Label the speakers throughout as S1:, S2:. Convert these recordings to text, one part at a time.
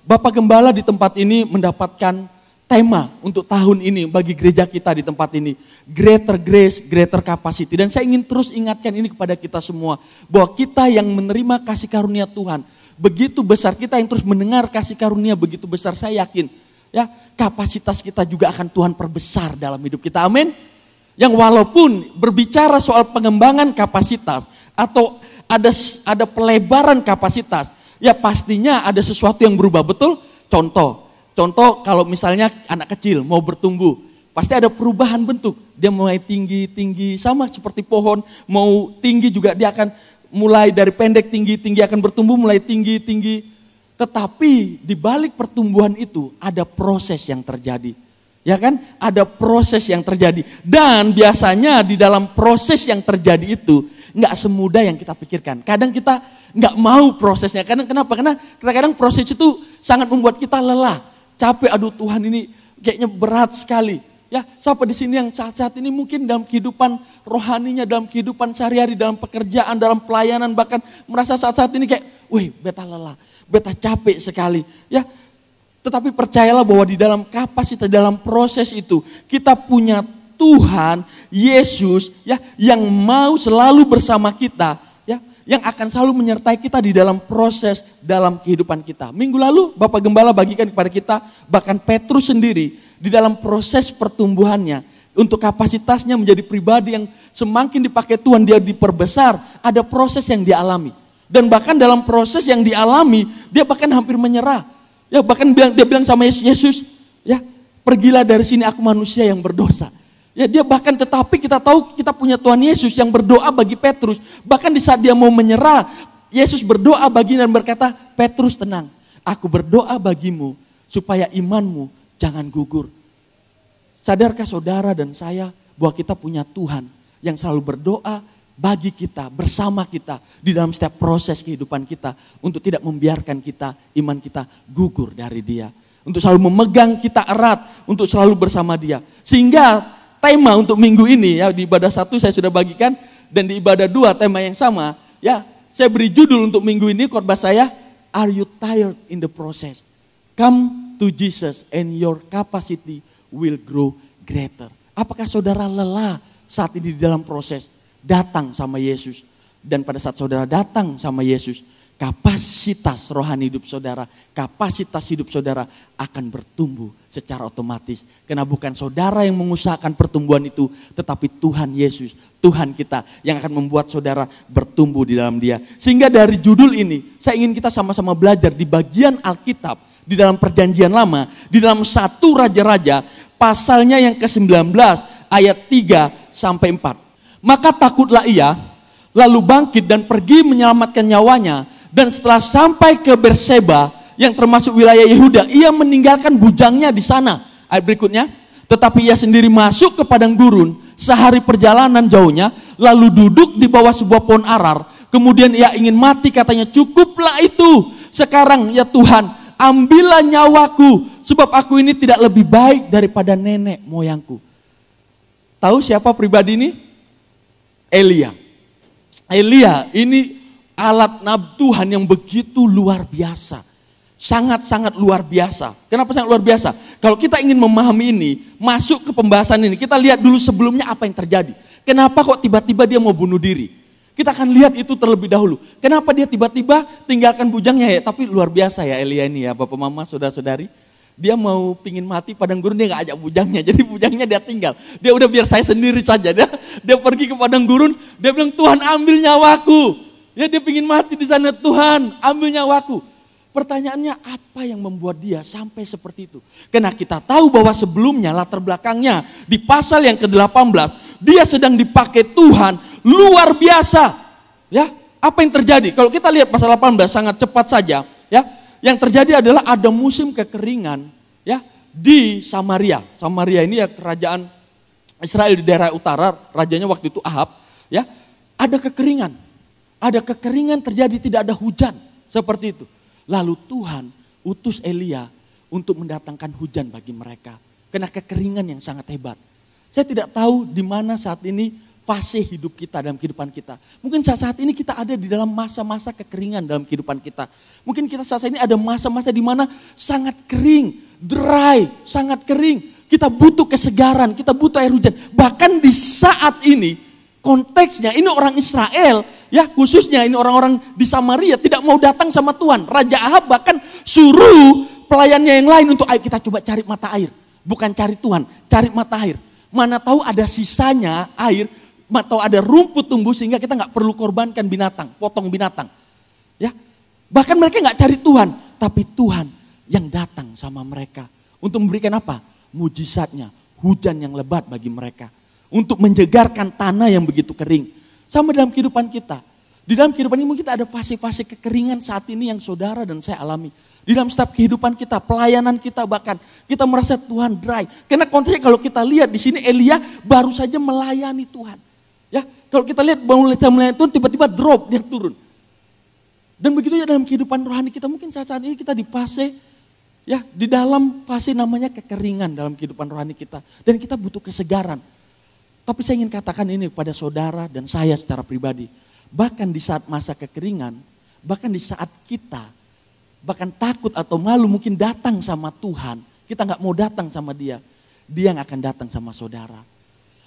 S1: Bapak Gembala di tempat ini mendapatkan tema untuk tahun ini bagi gereja kita di tempat ini. Greater grace, greater capacity. Dan saya ingin terus ingatkan ini kepada kita semua. Bahwa kita yang menerima kasih karunia Tuhan, begitu besar, kita yang terus mendengar kasih karunia begitu besar, saya yakin ya kapasitas kita juga akan Tuhan perbesar dalam hidup kita. Amin. Yang walaupun berbicara soal pengembangan kapasitas atau ada pelebaran kapasitas, ya pastinya ada sesuatu yang berubah, betul? Contoh kalau misalnya anak kecil mau bertumbuh, pasti ada perubahan bentuk. Dia mulai tinggi, sama seperti pohon, mau tinggi juga dia akan mulai dari pendek tinggi akan bertumbuh mulai tinggi. Tetapi di balik pertumbuhan itu ada proses yang terjadi. Ya kan? Ada proses yang terjadi. Dan biasanya di dalam proses yang terjadi itu nggak semudah yang kita pikirkan. Kadang kita nggak mau prosesnya. Kenapa? Karena kadang proses itu sangat membuat kita lelah, capek. Aduh Tuhan, ini kayaknya berat sekali. Ya, siapa di sini yang saat-saat ini mungkin dalam kehidupan rohaninya, dalam kehidupan sehari-hari, dalam pekerjaan, dalam pelayanan, bahkan merasa saat-saat ini kayak, wih, beta lelah, beta capek sekali. Ya, tetapi percayalah bahwa di dalam kapasitas, dalam proses itu kita punya Tuhan Yesus ya yang mau selalu bersama kita ya, yang akan selalu menyertai kita di dalam proses dalam kehidupan kita. Minggu lalu Bapak Gembala bagikan kepada kita, bahkan Petrus sendiri di dalam proses pertumbuhannya untuk kapasitasnya menjadi pribadi yang semakin dipakai Tuhan, dia diperbesar, ada proses yang dialami. Dan bahkan dalam proses yang dialami, dia bahkan hampir menyerah. Ya bahkan dia bilang sama Yesus, ya pergilah dari sini, aku manusia yang berdosa. Ya dia bahkan, tetapi kita tahu kita punya Tuhan Yesus yang berdoa bagi Petrus. Bahkan di saat dia mau menyerah, Yesus berdoa bagi dan berkata, Petrus tenang, aku berdoa bagimu supaya imanmu jangan gugur. Sadarkah saudara dan saya bahwa kita punya Tuhan yang selalu berdoa bagi kita, bersama kita di dalam setiap proses kehidupan kita untuk tidak membiarkan kita, iman kita gugur dari Dia. Untuk selalu memegang kita erat, untuk selalu bersama Dia. Sehingga tema untuk minggu ini ya, di ibadah 1 saya sudah bagikan, dan di ibadah 2 tema yang sama ya, saya beri judul untuk minggu ini khotbah saya, Are you tired in the process? Come to Jesus and your capacity will grow greater. Apakah saudara lelah saat ini di dalam proses? Datang sama Yesus, dan pada saat saudara datang sama Yesus, kapasitas rohani hidup saudara, kapasitas hidup saudara akan bertumbuh secara otomatis. Karena bukan saudara yang mengusahakan pertumbuhan itu, tetapi Tuhan Yesus, Tuhan kita yang akan membuat saudara bertumbuh di dalam Dia. Sehingga dari judul ini, saya ingin kita sama-sama belajar di bagian Alkitab, di dalam perjanjian lama, di dalam 1 Raja-Raja, pasalnya yang ke-19, ayat 3 sampai 4. Maka takutlah ia, lalu bangkit dan pergi menyelamatkan nyawanya. Dan setelah sampai ke Berseba yang termasuk wilayah Yehuda, ia meninggalkan bujangnya di sana. Ayat berikutnya, tetapi ia sendiri masuk ke padang gurun sehari perjalanan jauhnya, lalu duduk di bawah sebuah pohon arar. Kemudian ia ingin mati, katanya, cukuplah itu. Sekarang ya Tuhan, ambillah nyawaku, sebab aku ini tidak lebih baik daripada nenek moyangku. Tahu siapa pribadi ini? Elia ini alat nabi Tuhan yang begitu luar biasa. Sangat-sangat luar biasa. Kenapa sangat luar biasa? Kalau kita ingin memahami ini, masuk ke pembahasan ini, kita lihat dulu sebelumnya apa yang terjadi. Kenapa kok tiba-tiba dia mau bunuh diri? Kita akan lihat itu terlebih dahulu. Kenapa dia tiba-tiba tinggalkan bujangnya ya? Tapi luar biasa ya Elia ini ya, Bapak Mama, Saudara-saudari. Dia mau pingin mati padang gurun, dia gak ajak bujangnya. Jadi bujangnya dia tinggal. Dia udah biar saya sendiri saja. Dia pergi ke padang gurun, dia bilang, Tuhan ambil nyawaku. Ya dia pingin mati di sana, Tuhan ambil nyawaku. Pertanyaannya, apa yang membuat dia sampai seperti itu? Karena kita tahu bahwa sebelumnya latar belakangnya di pasal yang ke-18, dia sedang dipakai Tuhan luar biasa. Ya, apa yang terjadi? Kalau kita lihat pasal 18 sangat cepat saja, ya. Yang terjadi adalah ada musim kekeringan ya di Samaria. Samaria ini ya kerajaan Israel di daerah utara, rajanya waktu itu Ahab, ya. Ada kekeringan. Ada kekeringan terjadi, tidak ada hujan seperti itu. Lalu Tuhan utus Elia untuk mendatangkan hujan bagi mereka. Karena kekeringan yang sangat hebat. Saya tidak tahu di mana saat ini fase hidup kita dalam kehidupan kita. Mungkin saat ini kita ada di dalam masa-masa kekeringan dalam kehidupan kita. Mungkin kita saat ini ada masa-masa di mana sangat kering, dry, sangat kering. Kita butuh kesegaran, kita butuh air hujan. Bahkan di saat ini, konteksnya ini orang Israel, ya khususnya ini orang-orang di Samaria tidak mau datang sama Tuhan. Raja Ahab bahkan suruh pelayannya yang lain untuk, ayo kita coba cari mata air. Bukan cari Tuhan, cari mata air. Mana tahu ada sisanya air, atau ada rumput tumbuh sehingga kita nggak perlu korbankan binatang, potong binatang. Ya, bahkan mereka nggak cari Tuhan, tapi Tuhan yang datang sama mereka untuk memberikan apa? Mujizatnya, hujan yang lebat bagi mereka, untuk menjegarkan tanah yang begitu kering. Sama dalam kehidupan kita. Di dalam kehidupan ini mungkin kita ada fase-fase kekeringan saat ini yang saudara dan saya alami. Di dalam setiap kehidupan kita, pelayanan kita bahkan, kita merasa Tuhan dry. Karena konteksnya kalau kita lihat di sini Elia baru saja melayani Tuhan. Ya, kalau kita lihat baru melayani Tuhan tiba-tiba drop, dia turun. Dan begitu ya dalam kehidupan rohani kita, mungkin saat ini kita di fase, ya di dalam fase namanya kekeringan dalam kehidupan rohani kita. Dan kita butuh kesegaran. Tapi saya ingin katakan ini kepada saudara dan saya secara pribadi. Bahkan di saat masa kekeringan, bahkan di saat kita, bahkan takut atau malu mungkin datang sama Tuhan. Kita gak mau datang sama dia. Dia yang akan datang sama saudara.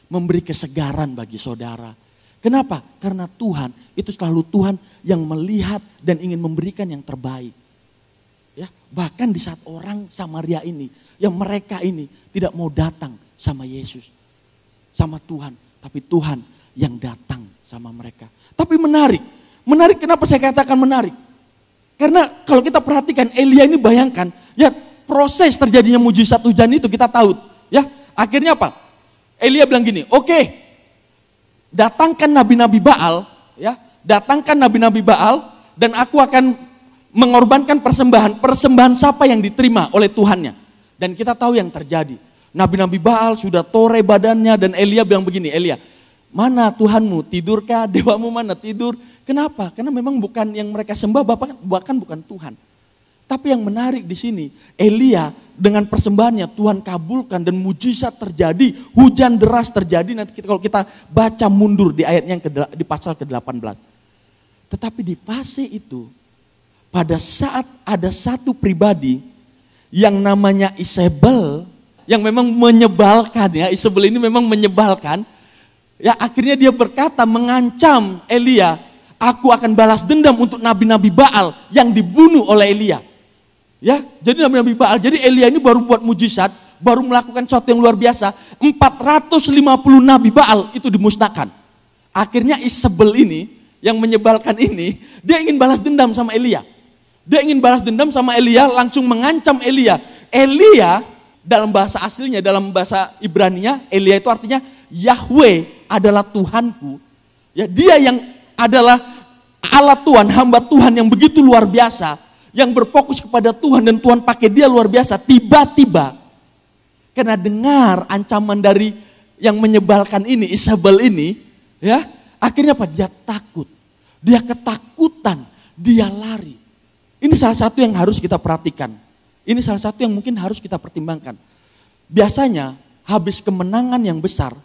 S1: Memberi kesegaran bagi saudara. Kenapa? Karena Tuhan itu selalu Tuhan yang melihat dan ingin memberikan yang terbaik. Ya, bahkan di saat orang Samaria ini, yang mereka ini tidak mau datang sama Yesus, sama Tuhan. Tapi Tuhan yang datang sama mereka. Tapi menarik kenapa saya katakan menarik? Karena kalau kita perhatikan Elia ini bayangkan, ya proses terjadinya mujizat hujan itu kita tahu. Ya, akhirnya apa? Elia bilang gini, oke, datangkan nabi-nabi Baal, ya, datangkan nabi-nabi Baal dan aku akan mengorbankan persembahan siapa yang diterima oleh Tuhannya. Dan kita tahu yang terjadi. Nabi-nabi Baal sudah tore badannya dan Elia bilang begini, Elia, mana Tuhanmu, tidurkah, dewamu mana tidur? Kenapa? Karena memang bukan yang mereka sembah, bahkan bukan Tuhan. Tapi yang menarik di sini, Elia dengan persembahannya Tuhan kabulkan dan mujizat terjadi, hujan deras terjadi. Nanti kalau kita baca mundur di ayatnya di pasal ke-18. Tetapi di fase itu, pada saat ada satu pribadi yang namanya Isabel, yang memang menyebalkan ya, Isabel ini memang menyebalkan. Ya akhirnya dia berkata, mengancam Elia, aku akan balas dendam untuk nabi-nabi Baal yang dibunuh oleh Elia. Ya, jadi nabi-nabi Baal, jadi Elia ini baru buat mujizat, baru melakukan sesuatu yang luar biasa, 450 nabi Baal itu dimusnahkan. Akhirnya Isabel ini, yang menyebalkan ini, dia ingin balas dendam sama Elia. Dia ingin balas dendam sama Elia, langsung mengancam Elia. Elia, dalam bahasa aslinya, dalam bahasa Ibraninya, Elia itu artinya Yahweh adalah Tuhanku. Ya, dia yang adalah Allah Tuhan, hamba Tuhan yang begitu luar biasa, yang berfokus kepada Tuhan dan Tuhan pakai dia luar biasa. Tiba-tiba karena dengar ancaman dari yang menyebalkan ini, Isabel ini, ya, akhirnya apa? Dia takut. Dia ketakutan, dia lari. Ini salah satu yang harus kita perhatikan. Ini salah satu yang mungkin harus kita pertimbangkan. Biasanya habis kemenangan yang besar,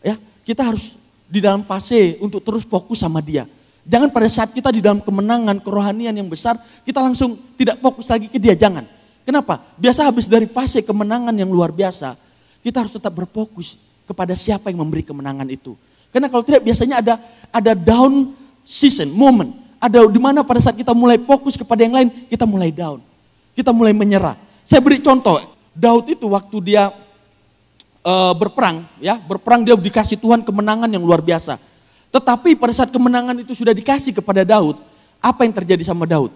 S1: ya, kita harus di dalam fase untuk terus fokus sama dia. Jangan pada saat kita di dalam kemenangan, kerohanian yang besar, kita langsung tidak fokus lagi ke dia, jangan. Kenapa? Biasa habis dari fase kemenangan yang luar biasa, kita harus tetap berfokus kepada siapa yang memberi kemenangan itu. Karena kalau tidak biasanya ada down season, moment. Ada di mana pada saat kita mulai fokus kepada yang lain, kita mulai down. Kita mulai menyerah. Saya beri contoh, Daud itu waktu dia berperang, ya, berperang dia dikasih Tuhan kemenangan yang luar biasa. Tetapi pada saat kemenangan itu sudah dikasih kepada Daud, apa yang terjadi sama Daud?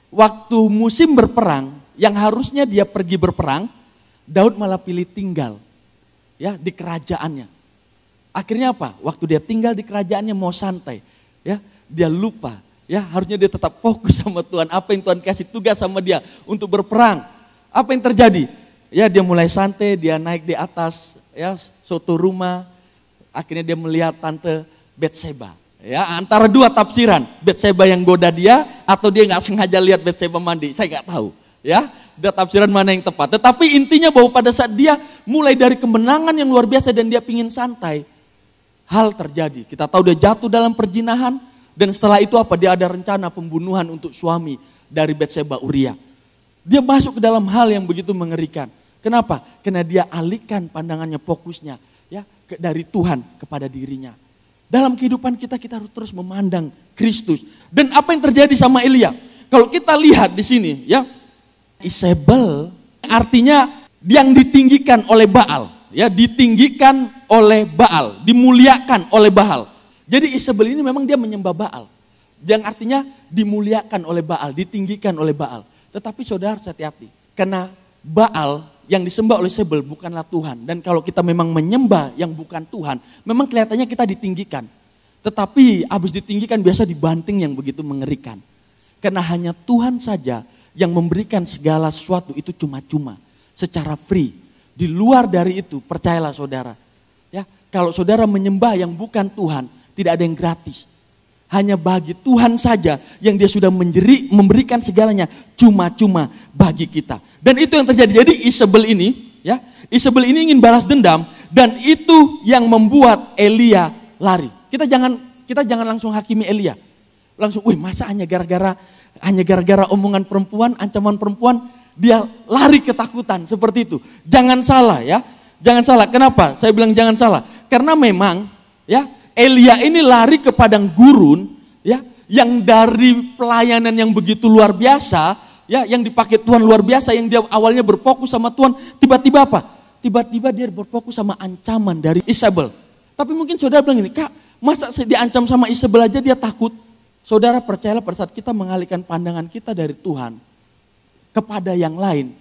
S1: Waktu musim berperang, yang harusnya dia pergi berperang, Daud malah pilih tinggal, ya, di kerajaannya. Akhirnya apa? Waktu dia tinggal di kerajaannya mau santai, ya, dia lupa, ya, harusnya dia tetap fokus sama Tuhan. Apa yang Tuhan kasih tugas sama dia untuk berperang? Apa yang terjadi? Ya, dia mulai santai, dia naik di atas, ya, suatu rumah. Akhirnya dia melihat tante Batseba. Ya, antara dua tafsiran, Batseba yang goda dia atau dia nggak sengaja lihat Batseba mandi, saya nggak tahu. Ya, ada tafsiran mana yang tepat. Tetapi intinya bahwa pada saat dia mulai dari kemenangan yang luar biasa dan dia pingin santai, hal terjadi. Kita tahu dia jatuh dalam perzinahan, dan setelah itu apa? Dia ada rencana pembunuhan untuk suami dari Batseba, Uria. Dia masuk ke dalam hal yang begitu mengerikan. Kenapa? Karena dia alihkan pandangannya, fokusnya ya dari Tuhan kepada dirinya. Dalam kehidupan kita harus terus memandang Kristus. Dan apa yang terjadi sama Elia? Kalau kita lihat di sini ya, Isabel artinya yang ditinggikan oleh Baal, ya ditinggikan oleh Baal, dimuliakan oleh Baal. Jadi Isabel ini memang dia menyembah Baal. Yang artinya dimuliakan oleh Baal, ditinggikan oleh Baal. Tetapi saudara hati-hati, karena Baal yang disembah oleh Isabel bukanlah Tuhan. Dan kalau kita memang menyembah yang bukan Tuhan, memang kelihatannya kita ditinggikan. Tetapi habis ditinggikan biasa dibanting yang begitu mengerikan. Karena hanya Tuhan saja yang memberikan segala sesuatu itu cuma-cuma, secara free. Di luar dari itu, percayalah saudara. Ya, kalau saudara menyembah yang bukan Tuhan, tidak ada yang gratis. Hanya bagi Tuhan saja yang dia sudah memberikan segalanya cuma-cuma bagi kita. Dan itu yang terjadi. Jadi Isabel ini, ya, Isabel ini ingin balas dendam dan itu yang membuat Elia lari. Kita jangan langsung hakimi Elia. Langsung, masa hanya gara-gara omongan perempuan, ancaman perempuan, dia lari ketakutan seperti itu. Jangan salah ya. Jangan salah. Kenapa? Saya bilang jangan salah. Karena memang ya, Elia ini lari ke padang gurun ya, yang dari pelayanan yang begitu luar biasa ya, yang dipakai Tuhan luar biasa, yang dia awalnya berfokus sama Tuhan, tiba-tiba apa? Tiba-tiba dia berfokus sama ancaman dari Isabel. Tapi mungkin saudara bilang ini, Kak, masa diancam sama Isabel aja dia takut? Saudara percayalah, pada saat kita mengalihkan pandangan kita dari Tuhan kepada yang lain,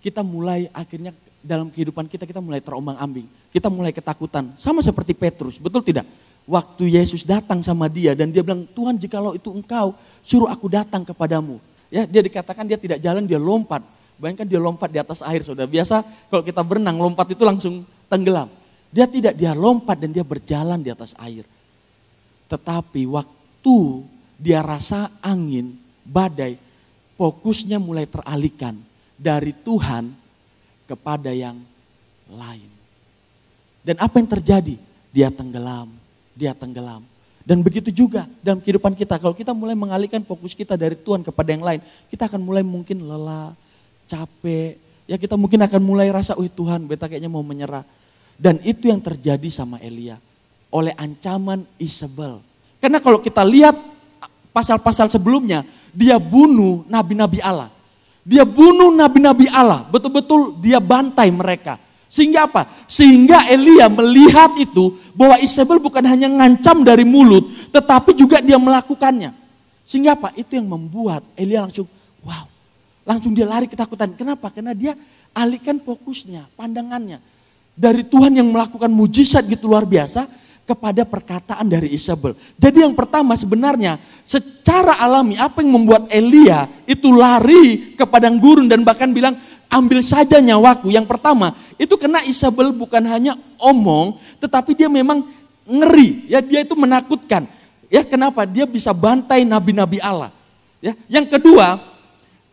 S1: kita mulai akhirnya dalam kehidupan kita mulai terombang-ambing. Kita mulai ketakutan. Sama seperti Petrus, betul tidak? Waktu Yesus datang sama dia dan dia bilang, Tuhan jikalau itu engkau, suruh aku datang kepadamu. Ya, dia dikatakan dia tidak jalan, dia lompat. Bayangkan dia lompat di atas air, saudara. Biasa kalau kita berenang, lompat itu langsung tenggelam. Dia tidak, dia lompat dan dia berjalan di atas air. Tetapi waktu dia rasa angin, badai, fokusnya mulai teralihkan dari Tuhan kepada yang lain. Dan apa yang terjadi? Dia tenggelam, dia tenggelam. Dan begitu juga dalam kehidupan kita, kalau kita mulai mengalihkan fokus kita dari Tuhan kepada yang lain, kita akan mulai mungkin lelah, capek, ya kita mungkin akan mulai rasa, Tuhan beta kayaknya mau menyerah. Dan itu yang terjadi sama Elia, oleh ancaman Isabel. Karena kalau kita lihat pasal-pasal sebelumnya, dia bunuh nabi-nabi Allah. Dia bunuh nabi-nabi Allah, betul-betul dia bantai mereka. Sehingga apa? Sehingga Elia melihat itu bahwa Isabel bukan hanya ngancam dari mulut, tetapi juga dia melakukannya. Sehingga apa? Itu yang membuat Elia langsung, wow, langsung dia lari ketakutan. Kenapa? Karena dia alihkan fokusnya, pandangannya dari Tuhan yang melakukan mujizat gitu luar biasa kepada perkataan dari Isabel. Jadi yang pertama sebenarnya secara alami apa yang membuat Elia itu lari ke padang gurun dan bahkan bilang, ambil saja nyawaku. Yang pertama, itu karena Isabel bukan hanya omong, tetapi dia memang ngeri. Ya, dia itu menakutkan. Ya, kenapa? Dia bisa bantai nabi-nabi Allah. Ya, yang kedua,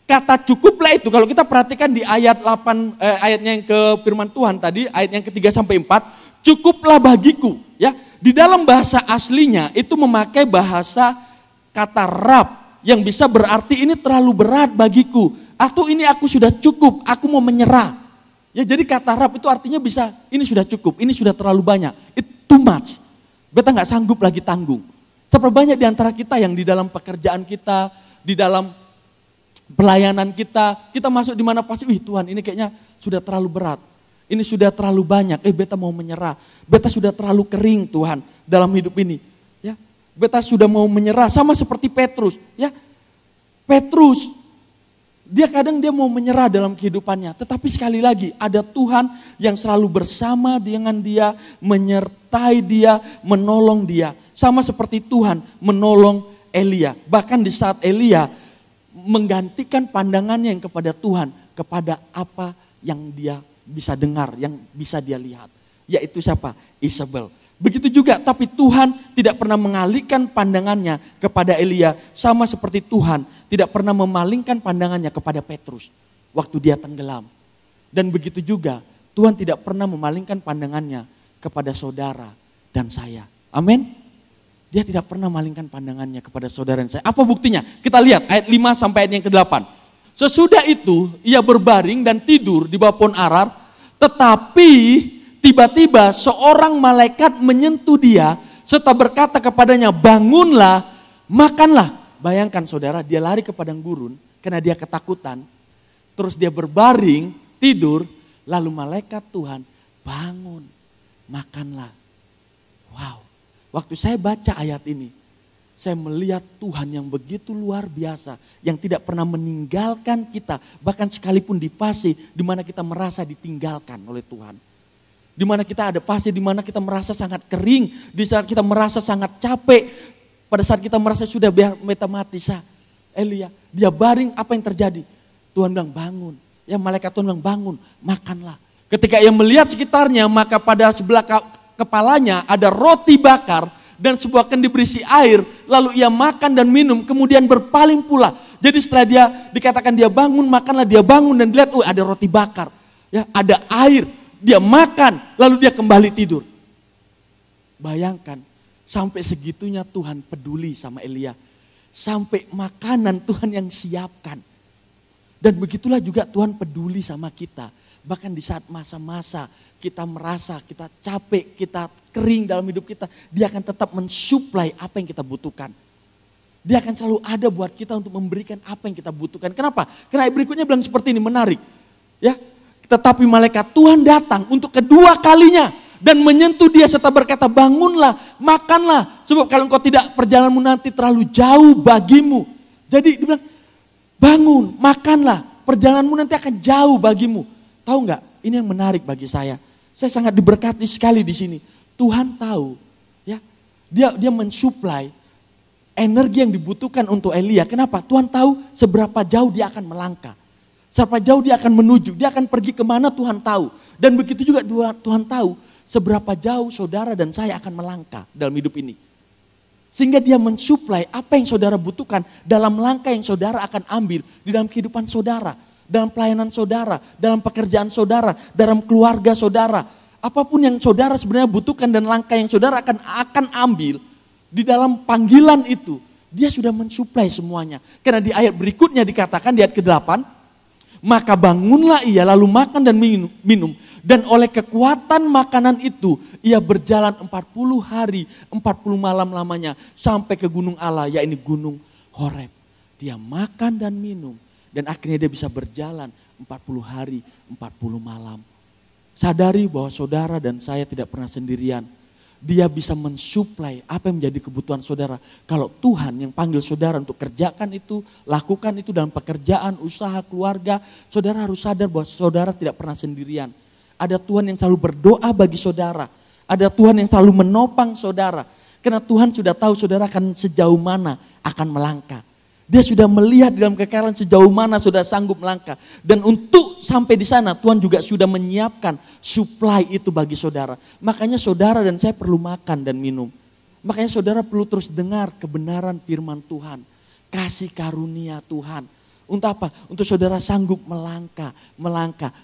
S1: kata cukuplah itu kalau kita perhatikan di ayat 8 ayatnya yang ke firman Tuhan tadi, ayat yang ketiga sampai 4, cukuplah bagiku. Ya, di dalam bahasa aslinya itu memakai bahasa kata rab yang bisa berarti ini terlalu berat bagiku. Atau ini aku sudah cukup, aku mau menyerah. Ya, jadi kata rab itu artinya bisa, ini sudah cukup, ini sudah terlalu banyak. It's too much. Beta gak sanggup lagi tanggung. Seberapa banyak di antara kita yang di dalam pekerjaan kita, di dalam pelayanan kita masuk di mana pasti, Tuhan ini kayaknya sudah terlalu berat. Ini sudah terlalu banyak, beta mau menyerah. Beta sudah terlalu kering Tuhan dalam hidup ini. Ya, beta sudah mau menyerah, sama seperti Petrus. Ya, Petrus, dia kadang dia mau menyerah dalam kehidupannya. Tetapi sekali lagi ada Tuhan yang selalu bersama dengan dia, menyertai dia, menolong dia. Sama seperti Tuhan menolong Elia. Bahkan di saat Elia menggantikan pandangannya yang kepada Tuhan, kepada apa yang dia bisa dengar, yang bisa dia lihat. Yaitu siapa? Isabel. Begitu juga, tapi Tuhan tidak pernah mengalihkan pandangannya kepada Elia. Sama seperti Tuhan tidak pernah memalingkan pandangannya kepada Petrus waktu dia tenggelam. Dan begitu juga, Tuhan tidak pernah memalingkan pandangannya kepada saudara dan saya. Amin. Dia tidak pernah malingkan pandangannya kepada saudara dan saya. Apa buktinya? Kita lihat ayat 5 sampai ayat yang ke-8. Sesudah itu ia berbaring dan tidur di bawah pohon arar. Tetapi tiba-tiba seorang malaikat menyentuh dia serta berkata kepadanya, bangunlah, makanlah. Bayangkan saudara, dia lari ke padang gurun karena dia ketakutan. Terus dia berbaring, tidur, lalu malaikat Tuhan, bangun, makanlah. Wow. Waktu saya baca ayat ini, saya melihat Tuhan yang begitu luar biasa, yang tidak pernah meninggalkan kita, bahkan sekalipun di fase di mana kita merasa ditinggalkan oleh Tuhan. Di mana kita ada fase di mana kita merasa sangat kering, di saat kita merasa sangat capek, pada saat kita merasa sudah meta mati, Elia, dia baring, apa yang terjadi? Tuhan bilang bangun, ya malaikat Tuhan bilang bangun, makanlah. Ketika ia melihat sekitarnya, maka pada sebelah kepalanya ada roti bakar dan sebuah kendi berisi air, lalu ia makan dan minum, kemudian berpaling pula. Jadi setelah dia dikatakan dia bangun, makanlah, dia bangun dan lihat, ada roti bakar, ya ada air, dia makan, lalu dia kembali tidur. Bayangkan, sampai segitunya Tuhan peduli sama Elia, sampai makanan Tuhan yang siapkan. Dan begitulah juga Tuhan peduli sama kita. Bahkan di saat masa-masa kita merasa kita capek, kita kering dalam hidup kita, dia akan tetap mensuplai apa yang kita butuhkan. Dia akan selalu ada buat kita untuk memberikan apa yang kita butuhkan. Kenapa? Karena berikutnya bilang seperti ini, menarik. Ya, tetapi malaikat Tuhan datang untuk kedua kalinya dan menyentuh dia serta berkata, bangunlah, makanlah, sebab kalau engkau tidak, perjalananmu nanti terlalu jauh bagimu. Jadi dia bilang, bangun, makanlah, perjalananmu nanti akan jauh bagimu. Tahu nggak? Ini yang menarik bagi saya. Saya sangat diberkati sekali di sini. Tuhan tahu, ya, dia mensuplai energi yang dibutuhkan untuk Elia. Kenapa? Tuhan tahu seberapa jauh dia akan melangkah, seberapa jauh dia akan menuju, dia akan pergi kemana Tuhan tahu. Dan begitu juga Tuhan tahu seberapa jauh saudara dan saya akan melangkah dalam hidup ini. Sehingga dia mensuplai apa yang saudara butuhkan dalam langkah yang saudara akan ambil di dalam kehidupan saudara. Dalam pelayanan saudara, dalam pekerjaan saudara, dalam keluarga saudara. Apapun yang saudara sebenarnya butuhkan dan langkah yang saudara akan ambil di dalam panggilan itu, dia sudah mensuplai semuanya. Karena di ayat berikutnya dikatakan di ayat ke-8, maka bangunlah ia lalu makan dan minum. Dan oleh kekuatan makanan itu ia berjalan 40 hari, 40 malam lamanya sampai ke gunung Allah, yaitu gunung Horeb. Dia makan dan minum. Dan akhirnya dia bisa berjalan 40 hari, 40 malam. Sadari bahwa saudara dan saya tidak pernah sendirian. Dia bisa mensuplai apa yang menjadi kebutuhan saudara. Kalau Tuhan yang panggil saudara untuk kerjakan itu, lakukan itu dalam pekerjaan, usaha, keluarga. Saudara harus sadar bahwa saudara tidak pernah sendirian. Ada Tuhan yang selalu berdoa bagi saudara. Ada Tuhan yang selalu menopang saudara. Karena Tuhan sudah tahu saudara akan sejauh mana akan melangkah. Dia sudah melihat dalam kekayaan sejauh mana sudah sanggup melangkah. Dan untuk sampai di sana Tuhan juga sudah menyiapkan supply itu bagi saudara. Makanya saudara dan saya perlu makan dan minum. Makanya saudara perlu terus dengar kebenaran firman Tuhan. Kasih karunia Tuhan. Untuk apa? Untuk saudara sanggup melangkah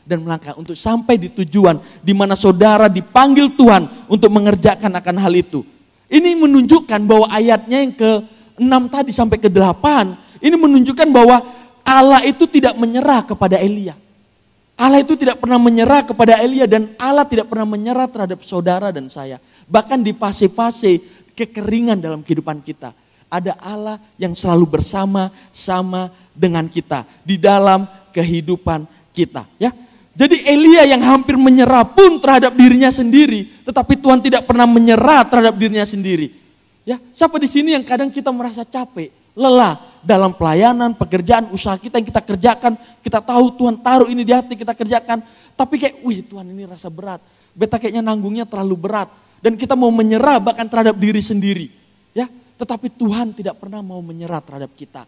S1: dan melangkah. Untuk sampai di tujuan di mana saudara dipanggil Tuhan untuk mengerjakan akan hal itu. Ini menunjukkan bahwa ayatnya yang ke-6 tadi sampai ke-8, ini menunjukkan bahwa Allah itu tidak menyerah kepada Elia. Allah itu tidak pernah menyerah kepada Elia dan Allah tidak pernah menyerah terhadap saudara dan saya. Bahkan di fase-fase kekeringan dalam kehidupan kita, ada Allah yang selalu bersama-sama dengan kita di dalam kehidupan kita. Ya, jadi Elia yang hampir menyerah pun terhadap dirinya sendiri, tetapi Tuhan tidak pernah menyerah terhadap dirinya sendiri. Ya, siapa di sini yang kadang kita merasa capek, lelah dalam pelayanan, pekerjaan, usaha kita yang kita kerjakan, kita tahu Tuhan taruh ini di hati kita kerjakan, tapi kayak, Tuhan ini rasa berat, beta kayaknya nanggungnya terlalu berat, dan kita mau menyerah bahkan terhadap diri sendiri. Ya, tetapi Tuhan tidak pernah mau menyerah terhadap kita.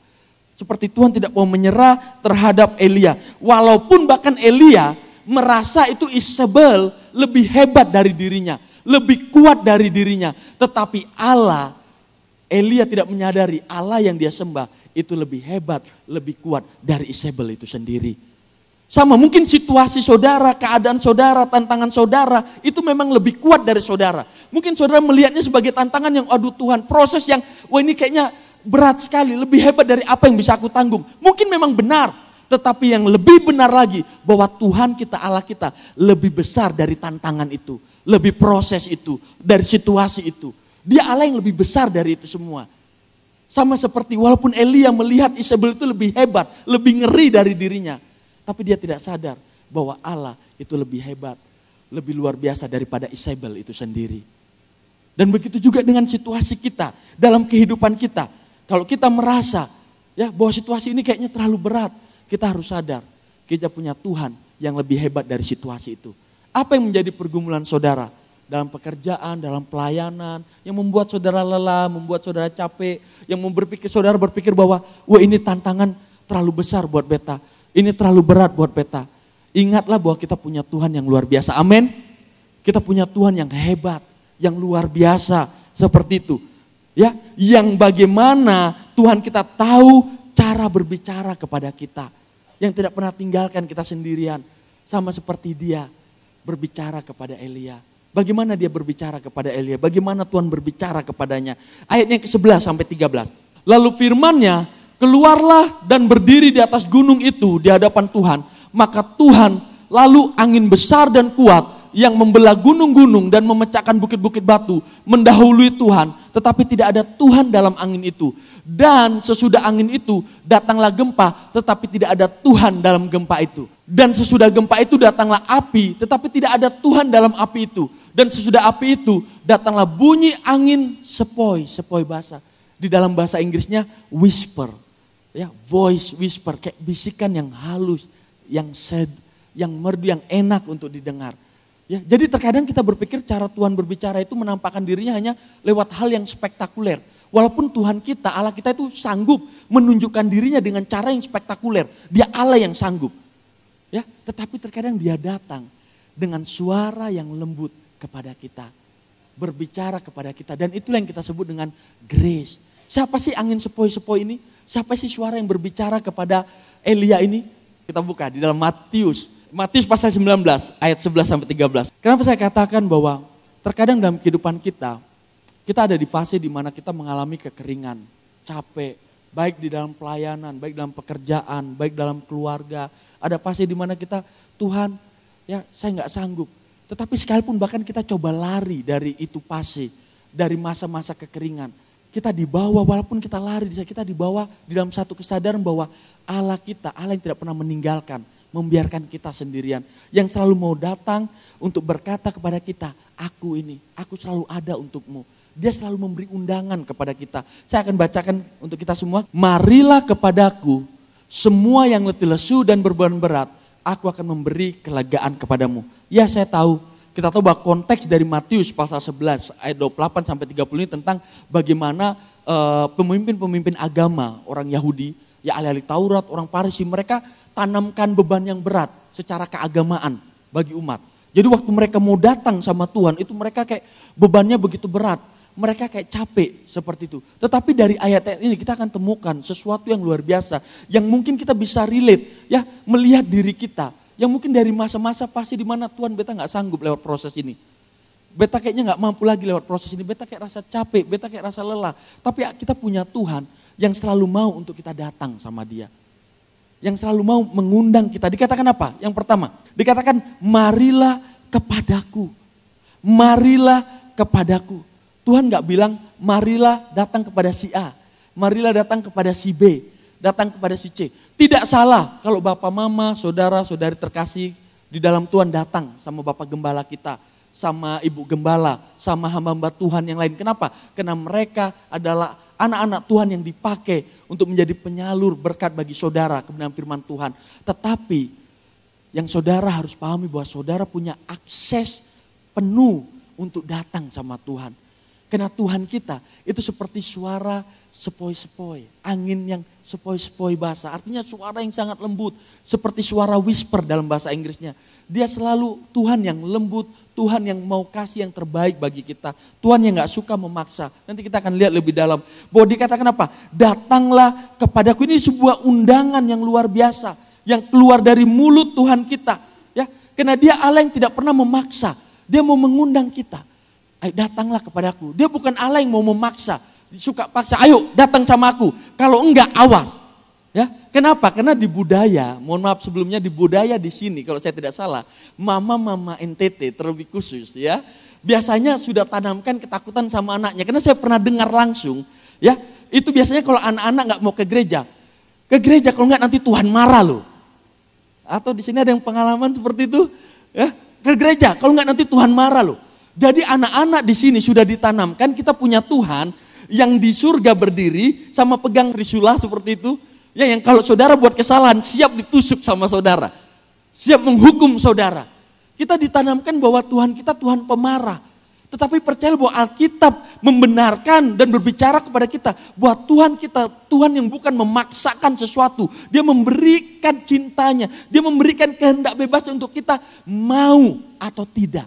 S1: Seperti Tuhan tidak mau menyerah terhadap Elia, walaupun bahkan Elia merasa itu Isabel lebih hebat dari dirinya, lebih kuat dari dirinya. Tetapi Allah, Elia tidak menyadari Allah yang dia sembah itu lebih hebat, lebih kuat dari Isabel itu sendiri. Sama mungkin situasi saudara, keadaan saudara, tantangan saudara itu memang lebih kuat dari saudara. Mungkin saudara melihatnya sebagai tantangan yang aduh Tuhan, proses yang wah ini kayaknya berat sekali, lebih hebat dari apa yang bisa aku tanggung. Mungkin memang benar, tetapi yang lebih benar lagi bahwa Tuhan kita, Allah kita lebih besar dari tantangan itu, lebih proses itu, dari situasi itu. Dia Allah yang lebih besar dari itu semua. Sama seperti walaupun Elia melihat Isabel itu lebih hebat, lebih ngeri dari dirinya. Tapi dia tidak sadar bahwa Allah itu lebih hebat, lebih luar biasa daripada Isabel itu sendiri. Dan begitu juga dengan situasi kita, dalam kehidupan kita. Kalau kita merasa ya bahwa situasi ini kayaknya terlalu berat, kita harus sadar kita punya Tuhan yang lebih hebat dari situasi itu. Apa yang menjadi pergumulan saudara? Dalam pekerjaan, dalam pelayanan, yang membuat saudara lelah, membuat saudara capek, yang saudara berpikir bahwa wah ini tantangan terlalu besar buat beta. Ini terlalu berat buat beta. Ingatlah bahwa kita punya Tuhan yang luar biasa. Amin. Kita punya Tuhan yang hebat, yang luar biasa seperti itu. Ya, yang bagaimana Tuhan kita tahu cara berbicara kepada kita. Yang tidak pernah tinggalkan kita sendirian. Sama seperti dia berbicara kepada Elia. Bagaimana dia berbicara kepada Elia? Bagaimana Tuhan berbicara kepadanya? Ayatnya ke-11 sampai 13. Lalu firman-Nya, keluarlah dan berdiri di atas gunung itu di hadapan Tuhan. Maka Tuhan lalu angin besar dan kuat yang membelah gunung-gunung dan memecahkan bukit-bukit batu mendahului Tuhan. Tetapi tidak ada Tuhan dalam angin itu. Dan sesudah angin itu datanglah gempa, tetapi tidak ada Tuhan dalam gempa itu. Dan sesudah gempa itu datanglah api, tetapi tidak ada Tuhan dalam api itu. Dan sesudah api itu datanglah bunyi angin sepoi basah. Di dalam bahasa Inggrisnya whisper. Ya, voice whisper, kayak bisikan yang halus, yang merdu, yang enak untuk didengar. Ya, jadi terkadang kita berpikir cara Tuhan berbicara itu menampakkan dirinya hanya lewat hal yang spektakuler. Walaupun Tuhan kita, Allah kita itu sanggup menunjukkan dirinya dengan cara yang spektakuler. Dia Allah yang sanggup. Ya, tetapi terkadang dia datang dengan suara yang lembut kepada kita. Berbicara kepada kita, dan itulah yang kita sebut dengan grace. Siapa sih angin sepoi-sepoi ini? Siapa sih suara yang berbicara kepada Elia ini? Kita buka di dalam Matius pasal 19 ayat 11 sampai 13. Kenapa saya katakan bahwa terkadang dalam kehidupan kita ada di fase di mana kita mengalami kekeringan, capek, baik di dalam pelayanan, baik dalam pekerjaan, baik dalam keluarga. Ada fase di mana kita, Tuhan, ya saya nggak sanggup. Tetapi sekalipun bahkan kita coba lari dari itu fase, dari masa-masa kekeringan. Kita dibawa, walaupun kita lari, kita dibawa di dalam satu kesadaran bahwa Allah kita, Allah yang tidak pernah meninggalkan, membiarkan kita sendirian. Yang selalu mau datang untuk berkata kepada kita, aku selalu ada untukmu. Dia selalu memberi undangan kepada kita. Saya akan bacakan untuk kita semua. Marilah kepadaku, semua yang letih lesu dan beban berat, aku akan memberi kelegaan kepadamu. Ya, saya tahu. Kita tahu bahwa konteks dari Matius pasal 11 ayat 28 sampai 30 ini tentang bagaimana pemimpin-pemimpin agama orang Yahudi, ya ahli-ahli Taurat, orang Farisi, mereka tanamkan beban yang berat secara keagamaan bagi umat. Jadi waktu mereka mau datang sama Tuhan itu mereka kayak bebannya begitu berat. Mereka kayak capek seperti itu. Tetapi dari ayat-ayat ini kita akan temukan sesuatu yang luar biasa. Yang mungkin kita bisa relate, ya melihat diri kita. Yang mungkin dari masa-masa pasti di mana Tuhan beta gak sanggup lewat proses ini. Beta kayaknya gak mampu lagi lewat proses ini. Beta kayak rasa capek, beta kayak rasa lelah. Tapi kita punya Tuhan yang selalu mau untuk kita datang sama dia. Yang selalu mau mengundang kita. Dikatakan apa? Yang pertama, dikatakan marilah kepadaku. Marilah kepadaku. Tuhan gak bilang marilah datang kepada si A. Marilah datang kepada si B. Datang kepada si C. Tidak salah kalau bapak mama, saudara, saudari terkasih di dalam Tuhan datang sama bapak gembala kita, sama ibu gembala, sama hamba-hamba Tuhan yang lain. Kenapa? Karena mereka adalah anak-anak Tuhan yang dipakai untuk menjadi penyalur berkat bagi saudara kebenaran firman Tuhan. Tetapi yang saudara harus pahami bahwa saudara punya akses penuh untuk datang sama Tuhan. Karena Tuhan kita itu seperti suara sepoi-sepoi, angin yang sepoi-sepoi basah. Artinya suara yang sangat lembut, seperti suara whisper dalam bahasa Inggrisnya. Dia selalu Tuhan yang lembut, Tuhan yang mau kasih yang terbaik bagi kita. Tuhan yang gak suka memaksa. Nanti kita akan lihat lebih dalam. Bahwa dikatakan apa? Datanglah kepadaku, ini sebuah undangan yang luar biasa. yang keluar dari mulut Tuhan kita. Ya, karena dia Allah yang tidak pernah memaksa. Dia mau mengundang kita. Ayo datanglah kepadaku. Dia bukan Allah yang mau memaksa. Suka paksa, ayo datang sama aku. Kalau enggak, awas. Ya, kenapa? Karena di budaya, mohon maaf sebelumnya, di budaya di sini kalau saya tidak salah, mama-mama NTT terlebih khusus ya, biasanya sudah tanamkan ketakutan sama anaknya. Karena saya pernah dengar langsung, ya, itu biasanya kalau anak-anak nggak mau ke gereja kalau nggak nanti Tuhan marah loh. Atau di sini ada yang pengalaman seperti itu, ya, ke gereja kalau nggak nanti Tuhan marah loh. Jadi anak-anak di sini sudah ditanamkan kita punya Tuhan yang di surga berdiri sama pegang trisula seperti itu. Ya, yang kalau saudara buat kesalahan siap ditusuk sama saudara. Siap menghukum saudara. Kita ditanamkan bahwa Tuhan kita Tuhan pemarah. Tetapi percaya bahwa Alkitab membenarkan dan berbicara kepada kita bahwa Tuhan kita Tuhan yang bukan memaksakan sesuatu. Dia memberikan cintanya. Dia memberikan kehendak bebas untuk kita mau atau tidak.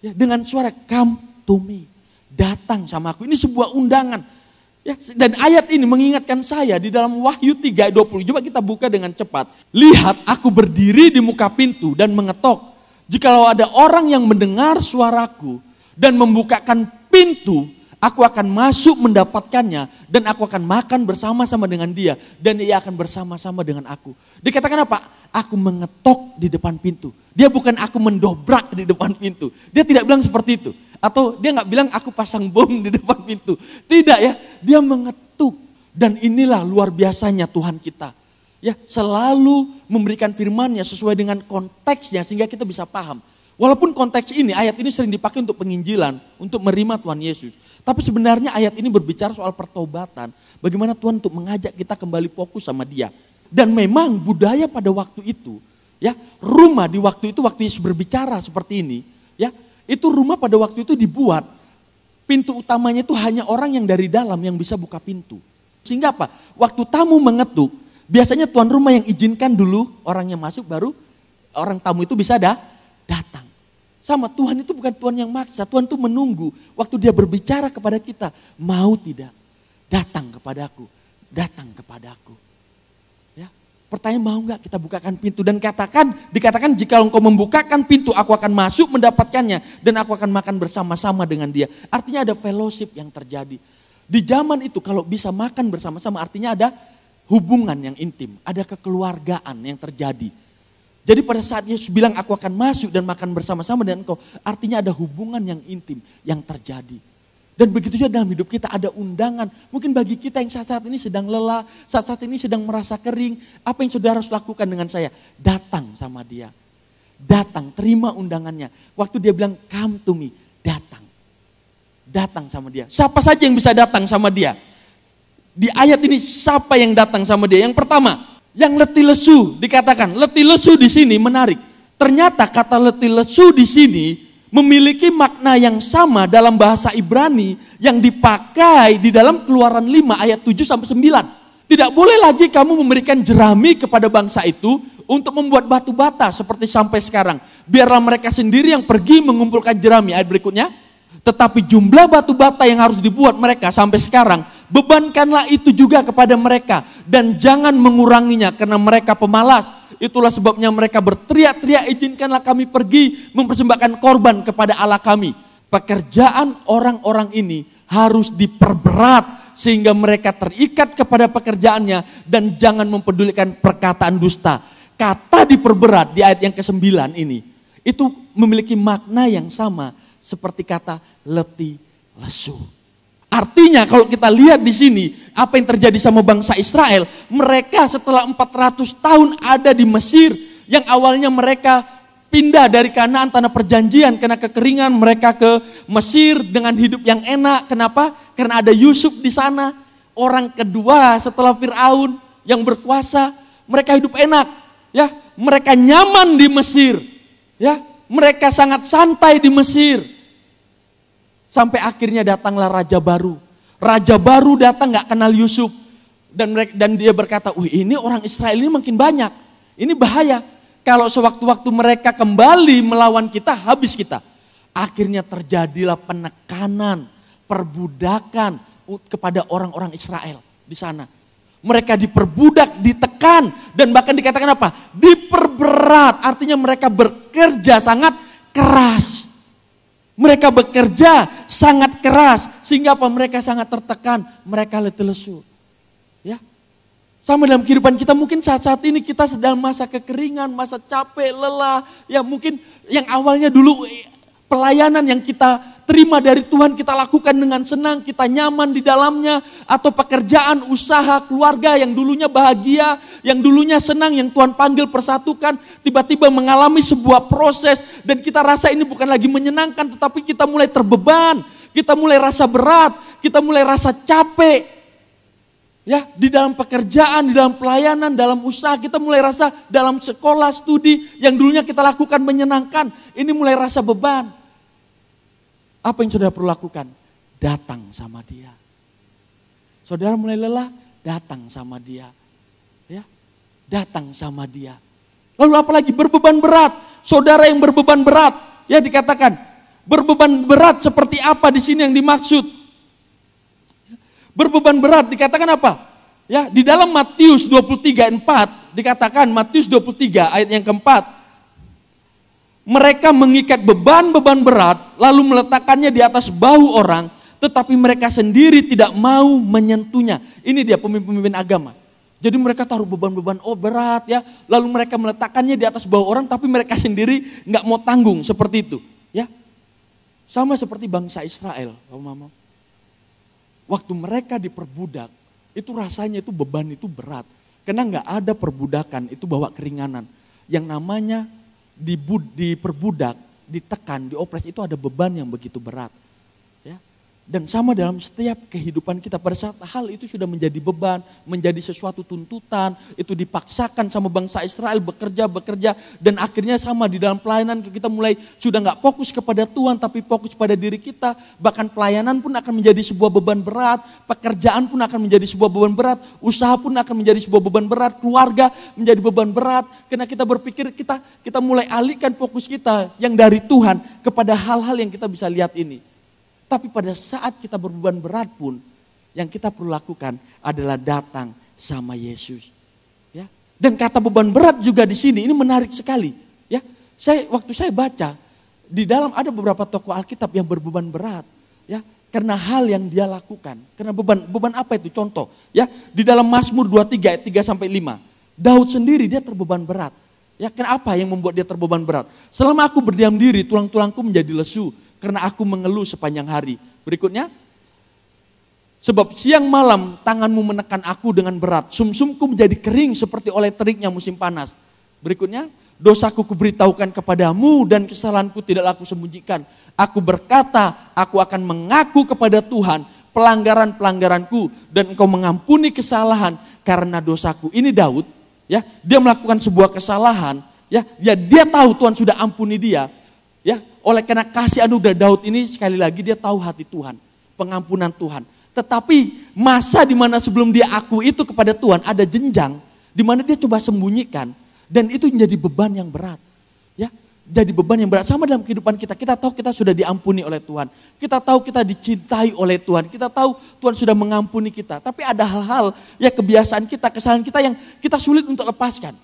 S1: Ya, dengan suara come to me. Datang sama aku. Ini sebuah undangan. Ya, dan ayat ini mengingatkan saya di dalam Wahyu 3 ayat 20. Coba kita buka dengan cepat. Lihat, aku berdiri di muka pintu dan mengetok. Jikalau ada orang yang mendengar suaraku dan membukakan pintu, aku akan masuk mendapatkannya dan aku akan makan bersama-sama dengan dia dan ia akan bersama-sama dengan aku. Dikatakan apa? Aku mengetok di depan pintu. Dia bukan aku mendobrak di depan pintu. Dia tidak bilang seperti itu. Atau dia nggak bilang aku pasang bom di depan pintu. Tidak ya, dia mengetuk. Dan inilah luar biasanya Tuhan kita. Ya, selalu memberikan firman-Nya sesuai dengan konteksnya sehingga kita bisa paham. Walaupun konteks ini, ayat ini sering dipakai untuk penginjilan, untuk menerima Tuhan Yesus. Tapi sebenarnya ayat ini berbicara soal pertobatan. Bagaimana Tuhan untuk mengajak kita kembali fokus sama Dia. Dan memang budaya pada waktu itu, ya, rumah di waktu itu waktu Yesus berbicara seperti ini, ya, itu rumah pada waktu itu dibuat, pintu utamanya itu hanya orang yang dari dalam yang bisa buka pintu. Sehingga apa? Waktu tamu mengetuk, biasanya tuan rumah yang izinkan dulu orangnya masuk, baru orang tamu itu bisa datang. Sama Tuhan itu bukan Tuhan yang maksa, Tuhan itu menunggu. Waktu dia berbicara kepada kita, mau tidak? Datang kepadaku, datang kepadaku. Pertanyaan, mau enggak kita bukakan pintu dan dikatakan jika engkau membukakan pintu aku akan masuk mendapatkannya dan aku akan makan bersama-sama dengan dia. Artinya ada fellowship yang terjadi. Di zaman itu kalau bisa makan bersama-sama artinya ada hubungan yang intim, ada kekeluargaan yang terjadi. Jadi pada saat Yesus bilang aku akan masuk dan makan bersama-sama dengan engkau, artinya ada hubungan yang intim yang terjadi. Dan begitu juga dalam hidup kita ada undangan. Mungkin bagi kita yang saat-saat ini sedang lelah, saat-saat ini sedang merasa kering. Apa yang saudara harus lakukan dengan saya? Datang sama dia. Datang, terima undangannya. Waktu dia bilang come to me, datang. Datang sama dia. Siapa saja yang bisa datang sama dia? Di ayat ini siapa yang datang sama dia? Yang pertama, yang letih lesu dikatakan. Letih lesu di sini menarik. Ternyata kata letih lesu di sini memiliki makna yang sama dalam bahasa Ibrani yang dipakai di dalam Keluaran 5 ayat 7 sampai 9. Tidak boleh lagi kamu memberikan jerami kepada bangsa itu untuk membuat batu bata seperti sampai sekarang. Biarlah mereka sendiri yang pergi mengumpulkan jerami. Ayat berikutnya. Tetapi jumlah batu bata yang harus dibuat mereka sampai sekarang, bebankanlah itu juga kepada mereka dan jangan menguranginya karena mereka pemalas. Itulah sebabnya mereka berteriak-teriak, izinkanlah kami pergi mempersembahkan korban kepada Allah kami. Pekerjaan orang-orang ini harus diperberat sehingga mereka terikat kepada pekerjaannya dan jangan mempedulikan perkataan dusta. Kata diperberat di ayat yang ke-9 ini, itu memiliki makna yang sama seperti kata letih lesu. Artinya kalau kita lihat di sini apa yang terjadi sama bangsa Israel, mereka setelah 400 tahun ada di Mesir yang awalnya mereka pindah dari Kanaan tanah perjanjian karena kekeringan, mereka ke Mesir dengan hidup yang enak. Kenapa? Karena ada Yusuf di sana. Orang kedua setelah Firaun yang berkuasa, mereka hidup enak, ya. Mereka nyaman di Mesir, ya. Mereka sangat santai di Mesir. Sampai akhirnya datanglah raja baru. Raja baru datang gak kenal Yusuf. Dan dia berkata, ini orang Israel ini makin banyak. Ini bahaya. Kalau sewaktu-waktu mereka kembali melawan kita, habis kita. Akhirnya terjadilah penekanan, perbudakan kepada orang-orang Israel di sana. Mereka diperbudak, ditekan, dan bahkan dikatakan apa? Diperberat, artinya mereka bekerja sangat keras. Mereka bekerja sangat keras, sehingga apa? Mereka sangat tertekan, mereka letih lesu. Ya. Sama dalam kehidupan kita, mungkin saat-saat ini kita sedang masa kekeringan, masa capek, lelah. Ya mungkin yang awalnya dulu pelayanan yang kita terima dari Tuhan kita lakukan dengan senang, kita nyaman di dalamnya, atau pekerjaan, usaha, keluarga yang dulunya bahagia, yang dulunya senang, yang Tuhan panggil persatukan, tiba-tiba mengalami sebuah proses dan kita rasa ini bukan lagi menyenangkan, tetapi kita mulai terbeban, kita mulai rasa berat, kita mulai rasa capek. Ya, di dalam pekerjaan, di dalam pelayanan, dalam usaha, kita mulai rasa dalam sekolah, studi yang dulunya kita lakukan menyenangkan, ini mulai rasa beban. Apa yang saudara perlu lakukan? Datang sama dia. Saudara mulai lelah, datang sama dia. Ya, datang sama dia. Lalu apalagi berbeban berat. Saudara yang berbeban berat, ya dikatakan berbeban berat seperti apa di sini yang dimaksud? Berbeban berat dikatakan apa? Ya, di dalam Matius 23:4 dikatakan, Matius 23 ayat yang keempat. Mereka mengikat beban-beban berat lalu meletakkannya di atas bahu orang, tetapi mereka sendiri tidak mau menyentuhnya. Ini dia pemimpin-pemimpin agama. Jadi mereka taruh beban-beban berat ya, lalu mereka meletakkannya di atas bahu orang, tapi mereka sendiri nggak mau tanggung seperti itu. Ya, sama seperti bangsa Israel, Mama. Waktu mereka diperbudak, itu rasanya itu beban itu berat, karena nggak ada perbudakan itu bawa keringanan. Yang namanya diperbudak, ditekan, diopres itu ada beban yang begitu berat. Ya. Dan sama dalam setiap kehidupan kita, pada saat hal itu sudah menjadi beban, menjadi sesuatu tuntutan, itu dipaksakan sama bangsa Israel bekerja, dan akhirnya sama di dalam pelayanan kita mulai sudah nggak fokus kepada Tuhan, tapi fokus pada diri kita. Bahkan pelayanan pun akan menjadi sebuah beban berat, pekerjaan pun akan menjadi sebuah beban berat, usaha pun akan menjadi sebuah beban berat, keluarga menjadi beban berat, karena kita berpikir kita mulai alihkan fokus kita yang dari Tuhan kepada hal-hal yang kita bisa lihat ini. Tapi pada saat kita berbeban berat pun, yang kita perlu lakukan adalah datang sama Yesus. Ya. Dan kata beban berat juga di sini, ini menarik sekali. Ya. Waktu saya baca, di dalam ada beberapa tokoh Alkitab yang berbeban berat. Ya. Karena hal yang dia lakukan. Karena beban apa itu? Contoh. Ya. Di dalam Mazmur 23 ayat 3-5. Daud sendiri dia terbeban berat. Ya, kenapa yang membuat dia terbeban berat? Selama aku berdiam diri, tulang-tulangku menjadi lesu. Karena aku mengeluh sepanjang hari. Berikutnya, sebab siang malam tanganmu menekan aku dengan berat. Sumsumku menjadi kering seperti oleh teriknya musim panas. Berikutnya, dosaku kuberitahukan kepadamu dan kesalahanku tidaklah aku sembunyikan. Aku berkata, aku akan mengaku kepada Tuhan pelanggaran-pelanggaranku dan engkau mengampuni kesalahan karena dosaku. Ini Daud, ya, dia melakukan sebuah kesalahan, ya dia tahu Tuhan sudah ampuni dia. Ya, oleh karena kasih anugerah Daud ini sekali lagi dia tahu hati Tuhan, pengampunan Tuhan. Tetapi masa di mana sebelum dia aku itu kepada Tuhan ada jenjang di mana dia coba sembunyikan dan itu menjadi beban yang berat. Ya, jadi beban yang berat sama dalam kehidupan kita. Kita tahu kita sudah diampuni oleh Tuhan. Kita tahu kita dicintai oleh Tuhan. Kita tahu Tuhan sudah mengampuni kita. Tapi ada hal-hal ya kebiasaan kita, kesalahan kita yang kita sulit untuk lepaskan.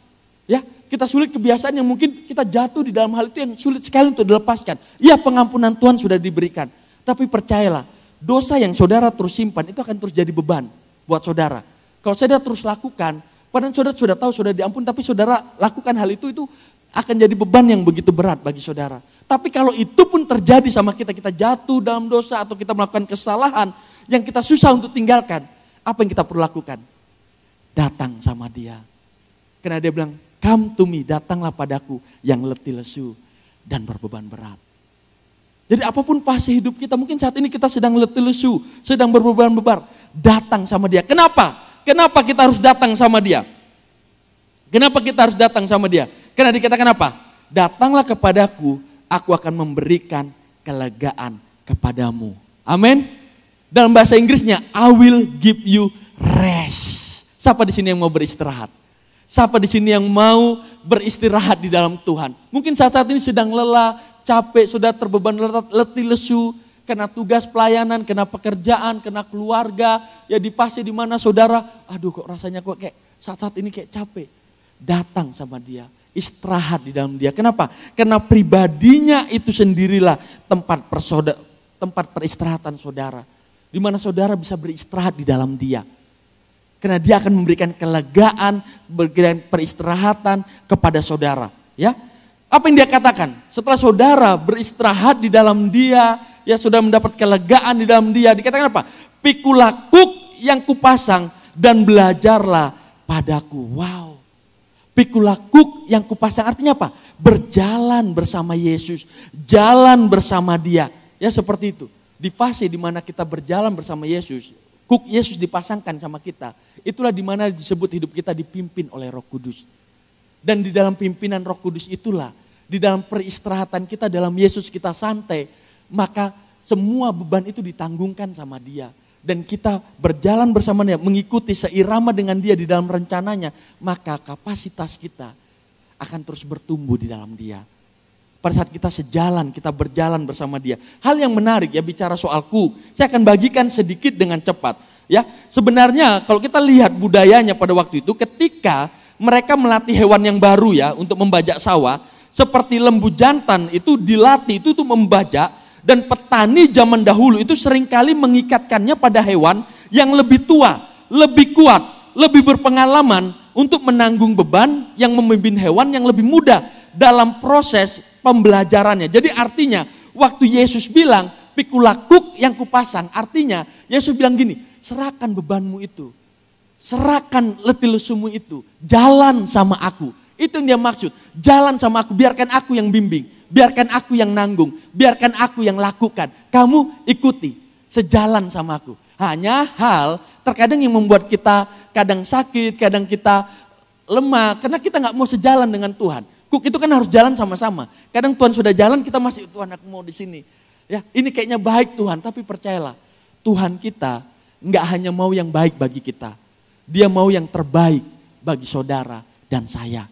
S1: Ya, kita sulit kebiasaan yang mungkin kita jatuh di dalam hal itu yang sulit sekali untuk dilepaskan. Ya, pengampunan Tuhan sudah diberikan. Tapi percayalah, dosa yang saudara terus simpan itu akan terus jadi beban buat saudara. Kalau saudara terus lakukan, padahal saudara sudah tahu sudah diampuni, tapi saudara lakukan hal itu akan jadi beban yang begitu berat bagi saudara. Tapi kalau itu pun terjadi sama kita jatuh dalam dosa atau kita melakukan kesalahan yang kita susah untuk tinggalkan, apa yang kita perlu lakukan? Datang sama dia. Karena dia bilang, come to me, datanglah padaku yang letih lesu dan berbeban berat. Jadi apapun fase hidup kita, mungkin saat ini kita sedang letih lesu, sedang berbeban berat, datang sama dia. Kenapa? Kenapa kita harus datang sama dia? Kenapa kita harus datang sama dia? Karena dikatakan apa? Datanglah kepadaku, aku akan memberikan kelegaan kepadamu. Amin. Dalam bahasa Inggrisnya, I will give you rest. Siapa di sini yang mau beristirahat? Siapa di sini yang mau beristirahat di dalam Tuhan? Mungkin saat-saat ini sedang lelah, capek, sudah terbeban letih lesu. kena tugas pelayanan, kena pekerjaan, kena keluarga, ya di fase di mana saudara, aduh kok rasanya kok kayak saat-saat ini kayak capek. Datang sama dia, istirahat di dalam dia. Kenapa? Karena pribadinya itu sendirilah tempat peristirahatan saudara. Di mana saudara bisa beristirahat di dalam dia. Karena dia akan memberikan kelegaan, memberikan peristirahatan kepada saudara. Ya, apa yang dia katakan? Setelah saudara beristirahat di dalam dia, ya sudah mendapat kelegaan di dalam dia. Dikatakan apa? Pikulah kuk yang kupasang dan belajarlah padaku. Wow. Pikulah kuk yang kupasang artinya apa? Berjalan bersama Yesus, jalan bersama dia. Ya seperti itu. Di fase di mana kita berjalan bersama Yesus, kuk Yesus dipasangkan sama kita. Itulah di mana disebut hidup kita dipimpin oleh Roh Kudus. Dan di dalam pimpinan Roh Kudus itulah, di dalam peristirahatan kita dalam Yesus kita santai, maka semua beban itu ditanggungkan sama dia. Dan kita berjalan bersama dia, mengikuti seirama dengan dia di dalam rencananya, maka kapasitas kita akan terus bertumbuh di dalam dia. Pada saat kita sejalan, kita berjalan bersama dia. Hal yang menarik ya bicara soal kuk, saya akan bagikan sedikit dengan cepat. Ya, sebenarnya kalau kita lihat budayanya pada waktu itu, ketika mereka melatih hewan yang baru ya untuk membajak sawah, seperti lembu jantan itu dilatih itu untuk membajak, dan petani zaman dahulu itu seringkali mengikatkannya pada hewan yang lebih tua, lebih kuat, lebih berpengalaman untuk menanggung beban yang memimpin hewan yang lebih muda dalam proses pembelajarannya. Jadi artinya waktu Yesus bilang pikulah kuk yang kupasang, artinya Yesus bilang gini, serahkan bebanmu itu, serahkan letih lesumu itu, jalan sama aku. Itu yang dia maksud, jalan sama aku, biarkan aku yang bimbing, biarkan aku yang nanggung, biarkan aku yang lakukan. Kamu ikuti, sejalan sama aku. Hanya hal terkadang yang membuat kita kadang sakit, kadang kita lemah, karena kita gak mau sejalan dengan Tuhan. Kuk itu kan harus jalan sama-sama. Kadang Tuhan sudah jalan, kita masih, Tuhan aku mau di sini. Ya, ini kayaknya baik Tuhan, tapi percayalah, Tuhan kita nggak hanya mau yang baik bagi kita. Dia mau yang terbaik bagi saudara dan saya.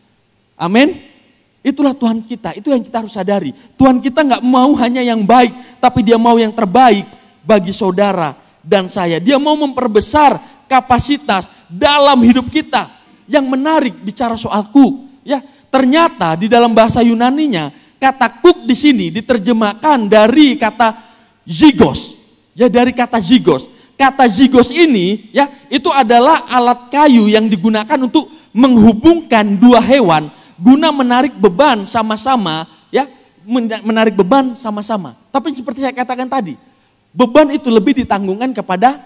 S1: Amin. Itulah Tuhan kita, itu yang kita harus sadari. Tuhan kita nggak mau hanya yang baik, tapi dia mau yang terbaik bagi saudara dan saya. Dia mau memperbesar kapasitas dalam hidup kita. Yang menarik bicara soal kuk, ya ternyata di dalam bahasa Yunaninya kata kuk di sini diterjemahkan dari kata zygos, ya dari kata zygos. Kata zygos ini ya itu adalah alat kayu yang digunakan untuk menghubungkan dua hewan guna menarik beban sama-sama, ya menarik beban sama-sama. Tapi seperti saya katakan tadi, beban itu lebih ditanggungkan kepada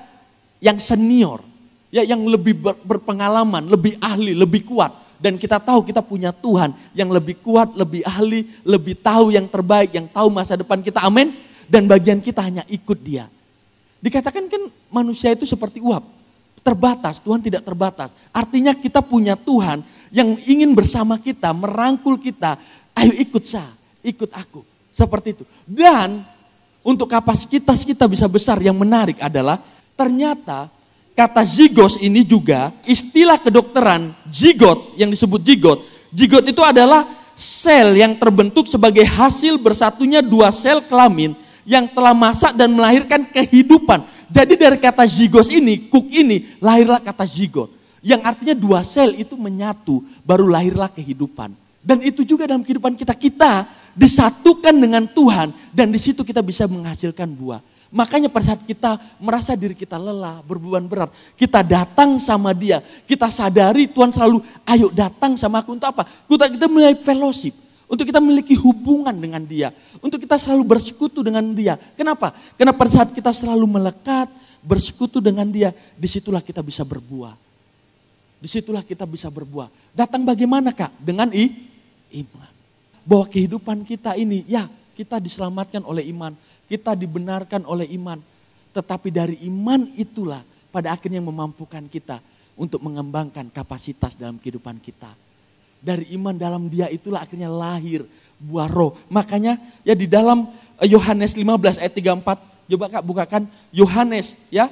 S1: yang senior, ya yang lebih berpengalaman, lebih ahli, lebih kuat. Dan kita tahu kita punya Tuhan yang lebih kuat, lebih ahli, lebih tahu yang terbaik, yang tahu masa depan kita. Amin. Dan bagian kita hanya ikut dia. Dikatakan kan manusia itu seperti uap, terbatas, Tuhan tidak terbatas. Artinya kita punya Tuhan yang ingin bersama kita, merangkul kita, ayo ikut saya, ikut aku, seperti itu. Dan untuk kapasitas kita bisa besar, yang menarik adalah ternyata kata zygos ini juga istilah kedokteran zigot yang disebut zigot. Zigot itu adalah sel yang terbentuk sebagai hasil bersatunya dua sel kelamin yang telah masak dan melahirkan kehidupan. Jadi dari kata zygos ini, kuk ini, lahirlah kata zigot. Yang artinya dua sel itu menyatu, baru lahirlah kehidupan. Dan itu juga dalam kehidupan kita, kita disatukan dengan Tuhan dan di situ kita bisa menghasilkan buah. Makanya pada saat kita merasa diri kita lelah, berbeban berat, kita datang sama dia, kita sadari Tuhan selalu, ayo datang sama aku untuk apa? Kita mulai fellowship. Untuk kita memiliki hubungan dengan dia. Untuk kita selalu bersekutu dengan dia. Kenapa? Karena pada saat kita selalu melekat, bersekutu dengan dia, disitulah kita bisa berbuah. Disitulah kita bisa berbuah. Datang bagaimana Kak? Dengan iman. Bahwa kehidupan kita ini, ya kita diselamatkan oleh iman. Kita dibenarkan oleh iman. Tetapi dari iman itulah pada akhirnya memampukan kita untuk mengembangkan kapasitas dalam kehidupan kita. Dari iman dalam dia itulah akhirnya lahir buah roh. Makanya ya di dalam Yohanes 15 ayat 34, coba Kak bukakan Yohanes ya.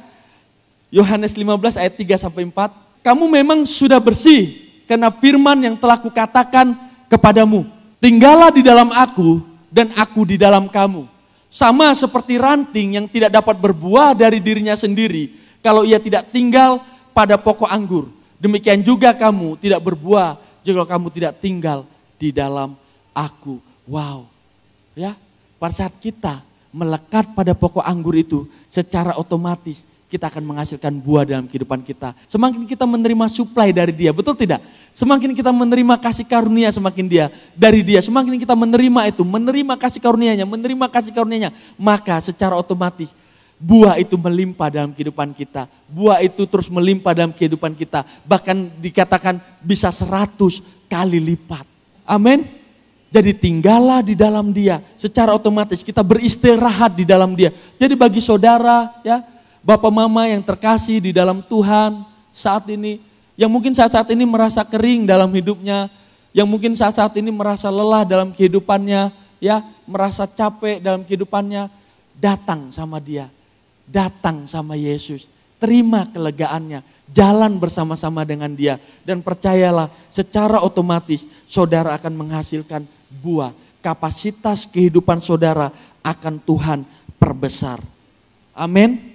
S1: Yohanes 15 ayat 3 sampai 4. Kamu memang sudah bersih karena firman yang telah kukatakan kepadamu. Tinggallah di dalam aku dan aku di dalam kamu. Sama seperti ranting yang tidak dapat berbuah dari dirinya sendiri kalau ia tidak tinggal pada pokok anggur. Demikian juga kamu tidak berbuah jika kamu tidak tinggal di dalam aku. Wow. Ya, pada saat kita melekat pada pokok anggur itu, secara otomatis kita akan menghasilkan buah dalam kehidupan kita. Semakin kita menerima supply dari dia, betul tidak? Semakin kita menerima kasih karunia dari dia, semakin kita menerima itu, menerima kasih karunia-Nya, maka secara otomatis buah itu melimpah dalam kehidupan kita. Buah itu terus melimpah dalam kehidupan kita. Bahkan dikatakan bisa 100 kali lipat. Amin. Jadi tinggallah di dalam dia. Secara otomatis kita beristirahat di dalam dia. Jadi bagi saudara ya, Bapak Mama yang terkasih di dalam Tuhan saat ini, yang mungkin saat ini merasa kering dalam hidupnya, yang mungkin saat ini merasa lelah dalam kehidupannya, ya, merasa capek dalam kehidupannya, datang sama dia. Datang sama Yesus, terima kelegaannya, jalan bersama-sama dengan dia, dan percayalah secara otomatis saudara akan menghasilkan buah. Kapasitas kehidupan saudara akan Tuhan perbesar. Amin.